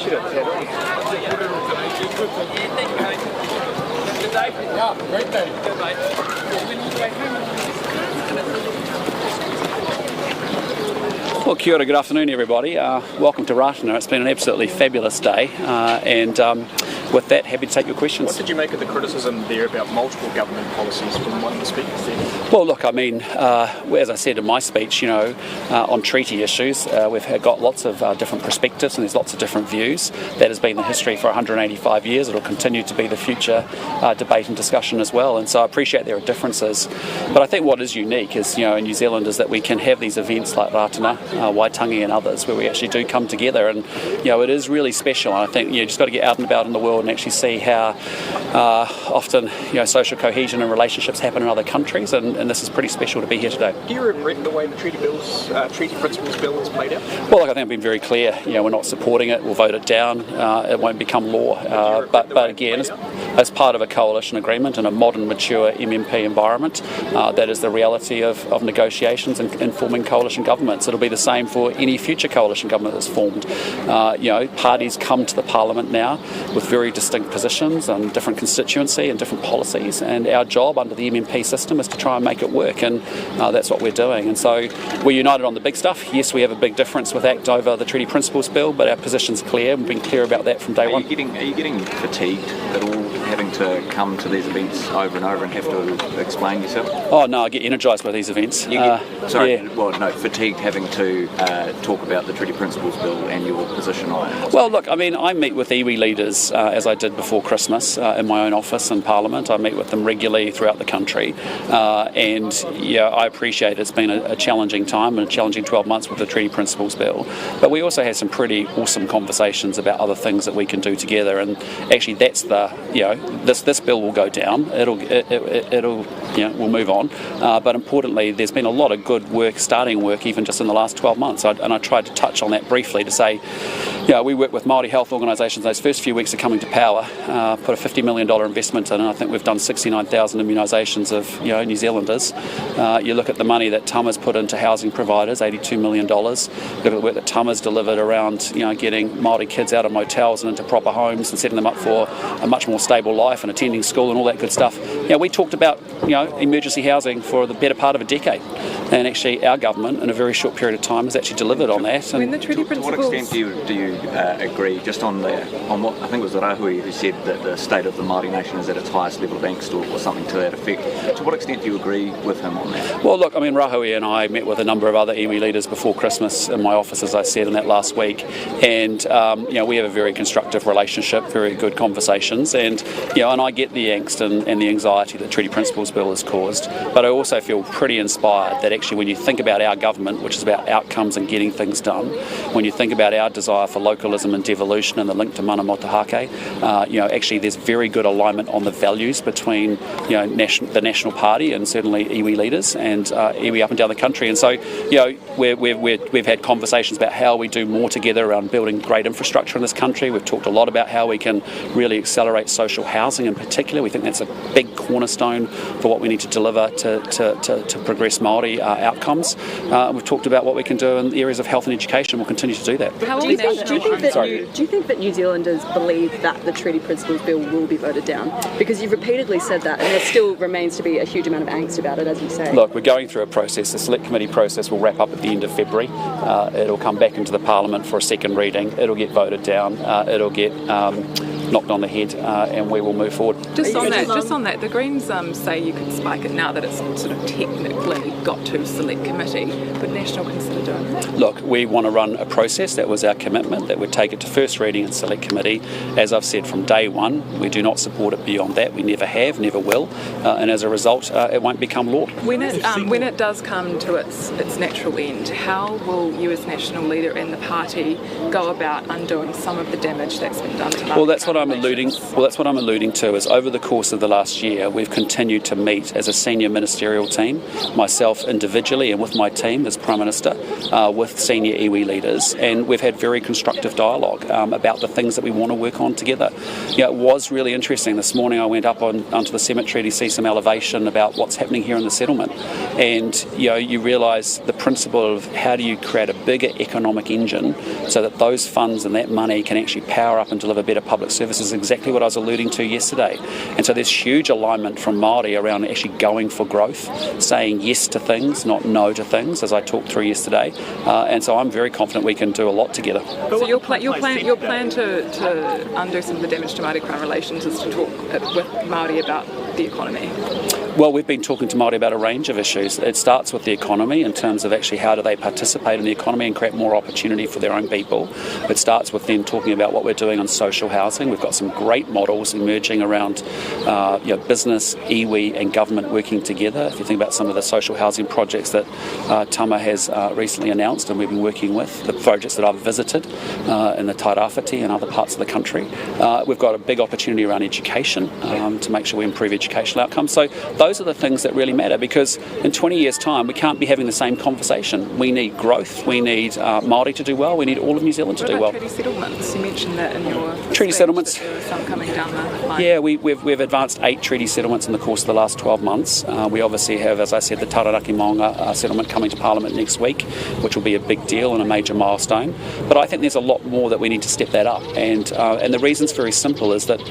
Should have had on. Yeah, great day. Good, Well, kia ora, good afternoon everybody. Welcome to Rātana. It's been an absolutely fabulous day and with that, happy to take your questions. What did you make of the criticism there about multiple government policies from one of the speakers there? Well, look, I mean, as I said in my speech, on treaty issues, we've got lots of different perspectives and there's lots of different views. That has been the history for 185 years. It'll continue to be the future debate and discussion as well. And so I appreciate there are differences. But I think what is unique is, in New Zealand is that we can have these events like Rātana, Waitangi and others where we actually do come together. And, it is really special. And I think you just got to get out and about in the world and actually see how often, social cohesion and relationships happen in other countries. And this is pretty special to be here today. Do you regret the way the Treaty Principles Bill has played out? Well, look, I think I've been very clear. We're not supporting it. We'll vote it down. It won't become law. But again, as part of a coalition agreement in a modern, mature MMP environment, that is the reality of negotiations and forming coalition governments. It'll be the same for any future coalition government that's formed. Parties come to the Parliament now with very distinct positions and different constituency and different policies, and our job under the MMP system is to try and make it work, and that's what we're doing. And so we're united on the big stuff. Yes, we have a big difference with ACT over the Treaty Principles Bill, but our position's clear. We've been clear about that from day one. Are you getting fatigued at all, having to come to these events over and over and have to explain yourself? Oh no, I get energised by these events. Fatigued having to talk about the Treaty Principles Bill and your position on it. Well, look, I mean, I meet with iwi leaders as I did before Christmas in my own office in Parliament. I meet with them regularly throughout the country, and I appreciate it's been a challenging time and a challenging 12 months with the Treaty Principles Bill. But we also had some pretty awesome conversations about other things that we can do together, and actually that's this bill will go down. We'll move on. But importantly, there's been a lot of good work, starting work, even just in the last 12 months. And I tried to touch on that briefly to say, we work with Māori health organisations those first few weeks of coming to power, put a $50 million investment in, and I think we've done 69,000 immunisations of New Zealanders. You look at the money that Tama's put into housing providers, $82 million. Look at the work that Tama's delivered around getting Māori kids out of motels and into proper homes and setting them up for a much more stable life and attending school and all that good stuff. We talked about emergency housing for the better part of a decade, and actually our government in a very short period of time has actually delivered on that. And to what extent do you agree, just on what I think it was Rahui who said that the state of the Māori nation is at its highest level of angst or something to that effect? To what extent do you agree with him on that? Well, look, I mean, Rahui and I met with a number of other iwi leaders before Christmas in my office, as I said, in that last week, and we have a very constructive relationship, very good conversations, and I get the angst and the anxiety that Treaty Principles Bill has caused, but I also feel pretty inspired that actually when you think about our government, which is about outcomes and getting things done, when you think about our desire for localism and devolution and the link to mana motahake, actually there's very good alignment on the values between the National Party and certainly iwi leaders and iwi up and down the country. And so we've had conversations about how we do more together around building great infrastructure in this country. We've talked a lot about how we can really accelerate social housing in particular. We think that's a big cornerstone for what we need to deliver to progress Māori outcomes. We've talked about what we can do in the areas of health and education. We'll continue to do that. Do you think that New Zealanders believe that the Treaty Principles Bill will be voted down? Because you've repeatedly said that, and there still remains to be a huge amount of angst about it, as you say. Look, we're going through a process. The Select Committee process will wrap up at the end of February. It'll come back into the Parliament for a second reading. It'll get voted down. It'll get knocked on the head, and we will move forward. Just on that, the Greens say you could spike it now that it's sort of technically got to Select Committee. Would National consider doing that? Look, we want to run a process. That was our commitment, that we'd take it to first reading in Select Committee. As I've said from day one, we do not support it beyond that. We never have, never will, and as a result, it won't become law. When it does come to its natural end, how will you as National Leader and the party go about undoing some of the damage that's been done to Māori? Well, that's what I'm alluding to. Is over the course of the last year, we've continued to meet as a senior ministerial team, myself individually and with my team as Prime Minister, with senior iwi leaders, and we've had very constructive constructive dialogue about the things that we want to work on together. It was really interesting. This morning I went up onto the cemetery to see some elevation about what's happening here in the settlement, and you realise the principle of how do you create a bigger economic engine so that those funds and that money can actually power up and deliver better public services, exactly what I was alluding to yesterday. And so there's huge alignment from Māori around actually going for growth, saying yes to things, not no to things, as I talked through yesterday. And so I'm very confident we can do a lot together. So your plan to undo some of the damage to Māori Crown relations is to talk with Māori about the economy? Well, we've been talking to Māori about a range of issues. It starts with the economy in terms of actually how do they participate in the economy and create more opportunity for their own people. It starts with them talking about what we're doing on social housing. We've got some great models emerging around business, iwi and government working together. If you think about some of the social housing projects that Tama has recently announced and we've been working with, the projects that I've visited in the Tairāwhiti and other parts of the country, we've got a big opportunity around education to make sure we improve educational outcomes. So those are the things that really matter, because in 20 years' time we can't be having the same conversation. We need growth, we need Māori to do well, we need all of New Zealand to do well. Treaty settlements, you mentioned that in your treaty settlements. There were some coming down the line. Yeah, we've advanced 8 treaty settlements in the course of the last 12 months. We obviously have, as I said, the Taranaki Maunga settlement coming to Parliament next week, which will be a big deal and a major milestone. But I think there's a lot more that we need to step that up, and the reason's very simple: is that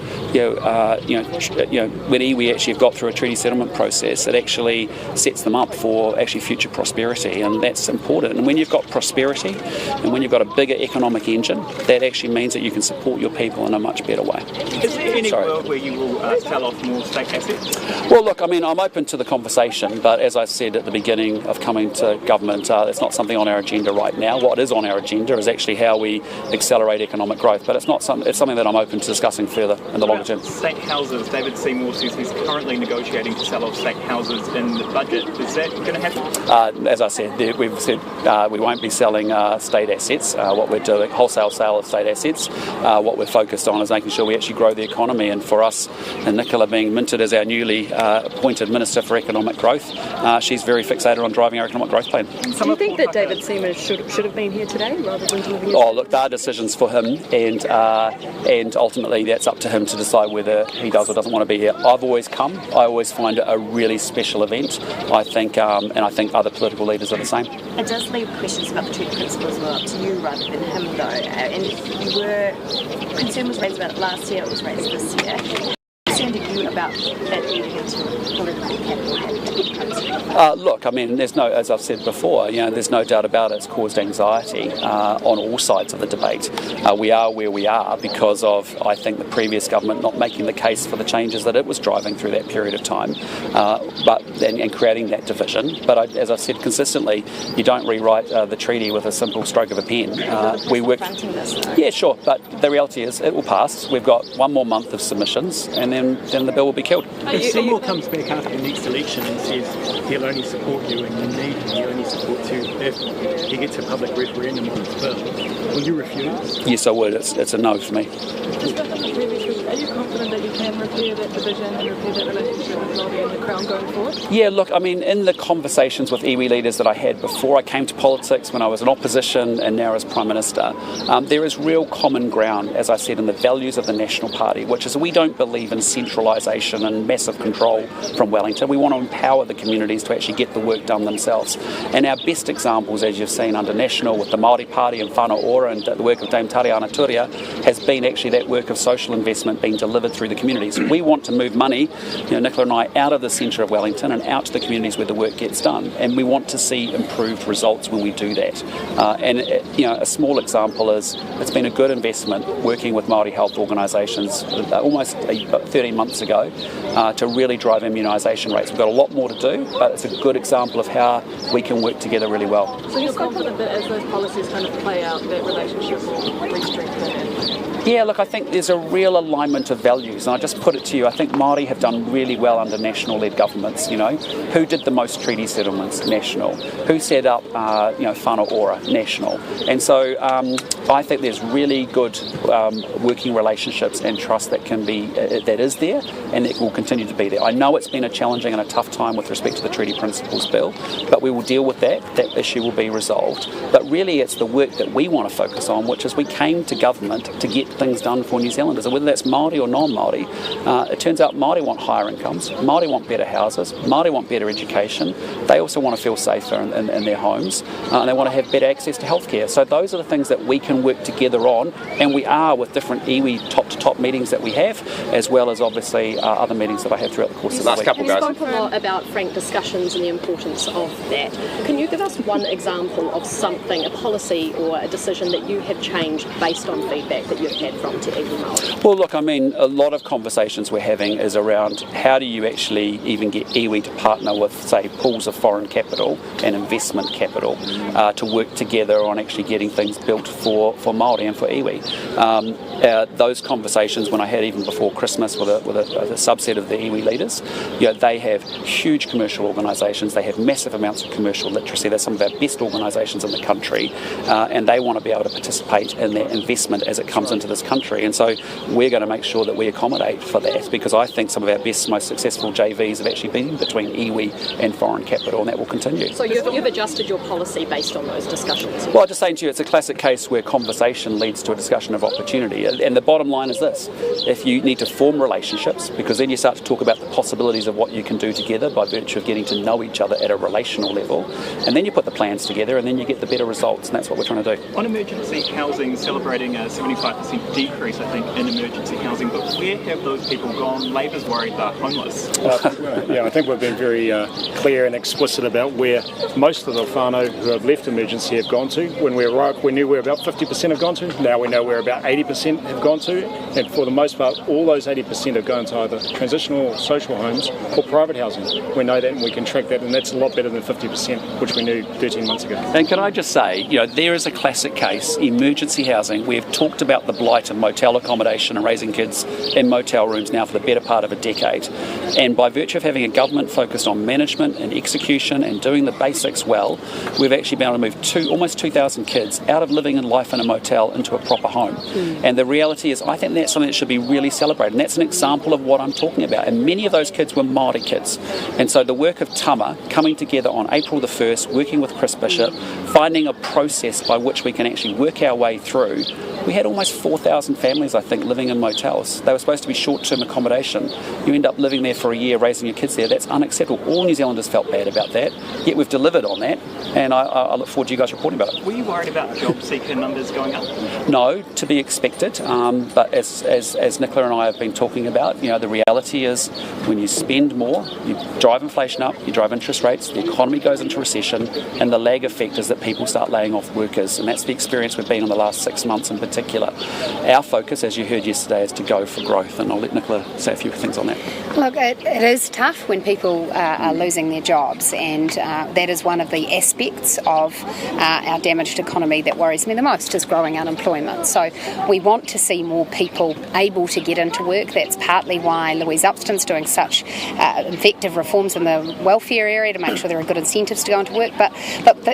when iwi actually have got through a treaty settlement process, it actually sets them up for actually future prosperity, and that's important. And when you've got prosperity and when you've got a bigger economic engine, that actually means that you can support your people in a much better way. Is there any world where you will sell off more state assets? Well, look, I mean, I'm open to the conversation, but as I said at the beginning of coming to government, it's not something on our agenda right now. What is on our agenda is actually how we accelerate economic growth, but it's something that I'm open to discussing further in the longer term. State houses, David Seymour says he's currently negotiating to sell off state houses in the budget. Is that going to happen? As I said, we've said we won't be selling state assets. What we're doing, wholesale sale of state assets. What we're focused on is making sure we actually grow the economy. And for us, and Nicola being minted as our newly appointed Minister for Economic Growth, she's very fixated on driving our economic growth plan. Do you think that David Seymour should have been here today rather than delivering? Oh, look, there are decisions for him, and ultimately that's up to him to decide whether he does or doesn't want to be here. I've always come. I always find it a really special event. I think, and I think other political leaders are the same. It does leave questions about the treaty principles well up to you rather than him, though. And concern was raised about it last year, it was raised this year. How concerned are you about it leading into political capital? Look, I mean, as I've said before, there's no doubt about it, it's caused anxiety on all sides of the debate. We are where we are because of, I think, the previous government not making the case for the changes that it was driving through that period of time, and creating that division. But as I've said consistently, you don't rewrite the treaty with a simple stroke of a pen. We work. Yeah, sure, but the reality is it will pass. We've got one more month of submissions, and then the bill will be killed. If Seymour comes back after the next election and says he'll only support you and you need him, he only supports you if he gets a public referendum on his bill, will you refuse? Yes, I would. It's a no for me. Are you confident that you can repair that division and repair that relationship with Māori and the Crown going forward? Yeah, look, I mean, in the conversations with iwi leaders that I had before I came to politics, when I was in opposition and now as Prime Minister, there is real common ground, as I said, in the values of the National Party, which is we don't believe in centralisation and massive control from Wellington. We want to empower the communities to actually get the work done themselves. And our best examples, as you've seen under National with the Māori Party and Whānau Ora and the work of Dame Tariana Turia, has been actually that work of social investment being delivered through the communities. We want to move money, Nicola and I, out of the centre of Wellington and out to the communities where the work gets done. And we want to see improved results when we do that. A small example is it's been a good investment working with Māori health organisations almost 13 months ago to really drive immunisation rates. We've got a lot more to do, but it's a good example of how we can work together really well. So you're confident that as those policies kind of play out, that relationship will re-strengthen? Yeah, look, I think there's a real alignment of values, and I just put it to you, I think Māori have done really well under national-led governments, you know. Who did the most treaty settlements? National. Who set up, whānau ora? National. And so I think there's really good working relationships and trust that that is there, and that will continue to be there. I know it's been a challenging and a tough time with respect to the Treaty Principles Bill, but we will deal with that. That issue will be resolved. But really it's the work that we want to focus on, which is we came to government to get things done for New Zealanders, and whether that's Māori or non-Māori. It turns out Māori want higher incomes, Māori want better houses, Māori want better education. They also want to feel safer in their homes, and they want to have better access to healthcare. So those are the things that we can work together on, and we are with different iwi top-to-top meetings that we have, as well as obviously other meetings that I have throughout the course of the week. You spoke a lot about frank discussions and the importance of that. Can you give us one example of something, a policy or a decision that you have changed based on feedback that you've had from Te Iwi Māori? Well, look, I mean, a lot of conversations we're having is around how do you actually even get iwi to partner with, say, pools of foreign capital and investment capital to work together on actually getting things built for Māori and for iwi. Those conversations, when I had even before Christmas with a subset of the iwi leaders, they have huge commercial organisations, they have massive amounts of commercial literacy, they're some of our best organisations in the country, and they want to be able to participate in that investment as it comes into this country. And so we're going to make sure that we accommodate for that, because I think some of our best, most successful JVs have actually been between iwi and foreign capital, and that will continue. So you've adjusted your policy based on those discussions? Well, I'm just saying to you, it's a classic case where conversation leads to a discussion of opportunity. And the bottom line is this: if you need to form relationships, because then you start to talk about the possibilities of what you can do together by virtue of getting to know each other at a relational level, and then you put the plans together, and then you get the better results, and that's what we're trying to do. On emergency housing, celebrating a 75% decrease, I think, in emergency housing, but where have those people gone? Labor's worried they're homeless. I think we've been very clear and explicit about where most of the whānau who have left emergency have gone to. When we arrived, we knew where about 50% have gone to. Now we know where about 80% have gone to, and for the most part, all those 80% have gone to either transitional or social homes or private housing. We know that, and we can track that, and that's a lot better than 50%, which we knew 13 months ago. And can I just say, there is a classic case, emergency housing. We've talked about the blight of motel accommodation and raising kids in motel rooms now for the better part of a decade. And by virtue of having a government focused on management and execution and doing the basics well, we've actually been able to move almost 2,000 kids out of living in life in a motel into a proper home. And the reality is, I think that's something that should be really celebrated. And that's an example of what I'm talking about. And many of those kids were Māori kids. And so the work of Tama coming together on April the 1st, working with Chris Bishop, finding a process by which we can actually work our way through. We had almost 4,000 families, I think, living in motels. They were supposed to be short-term accommodation. You end up living there for a year, raising your kids there. That's unacceptable. All New Zealanders felt bad about that, yet we've delivered on that, and I look forward to you guys reporting about it. Were you worried about job seeker numbers going up? No, to be expected, but as Nicola and I have been talking about, the reality is when you spend more, you drive inflation up, you drive interest rates, the economy goes into recession, and the lag effect is that people start laying off workers, and that's the experience we've been in the last 6 months in particular. Our focus, as you heard yesterday, is to go for growth, and I'll let Nicola say a few things on that. Look, it is tough when people are losing their jobs, and that is one of the aspects of our damaged economy that worries me the most, is growing unemployment. So we want to see more people able to get into work. That's partly why Louise Upston's doing such effective reforms in the welfare area to make sure there are good incentives to go into work. But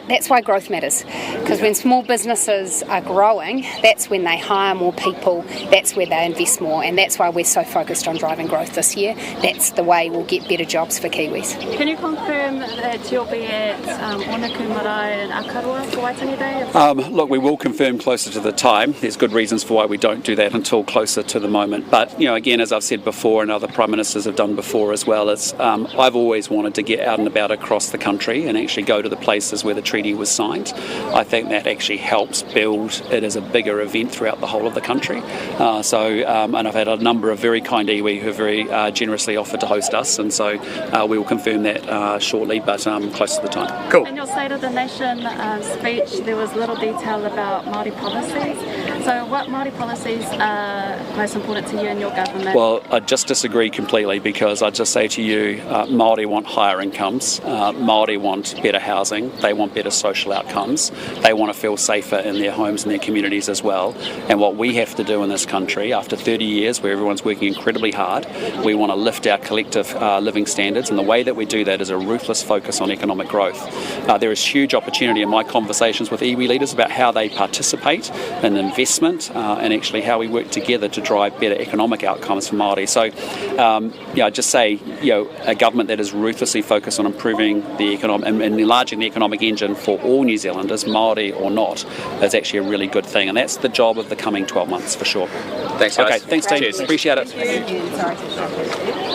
that's why growth matters, because when small businesses are growing, that's when they hire more people, that's where they invest more, and that's why we're so focused on driving growth this year. That's the way we'll get better jobs for Kiwis. Can you confirm that you'll be at Onaku Marae and Akarua for Waitangi Day? Look, we will confirm closer to the time. There's good reasons for why we don't do that until closer to the moment. But, again, as I've said before, and other Prime Ministers have done before as well, I've always wanted to get out and about across the country and actually go to the places where the treaty was signed. I think that actually helps build it as a bigger event throughout the whole of the country. And I've had a number of very kind iwi who have very generously offered to host us, and so we will confirm that shortly, but close to the time. Cool. In your State of the Nation speech, there was little detail about Māori policies. So what Māori policies are most important to you and your government? Well, I just disagree completely, because I just say to you, Māori want higher incomes, Māori want better housing, they want better social outcomes, they want to feel safer in their homes and their communities as well. And what we have to do in this country, after 30 years where everyone's working incredibly hard, we want to lift our collective living standards, and the way that we do that is a ruthless focus on economic growth. There is huge opportunity in my conversations with iwi leaders about how they participate in investment and actually how we work together to drive better economic outcomes for Māori. So, I just say, a government that is ruthlessly focused on improving the economic and enlarging the economic engine for all New Zealanders, Māori or not, is actually a really good thing, and that's the job of the coming 12 months for sure. Thanks, guys. Okay, thanks, team. Cheers. Appreciate it. Sorry.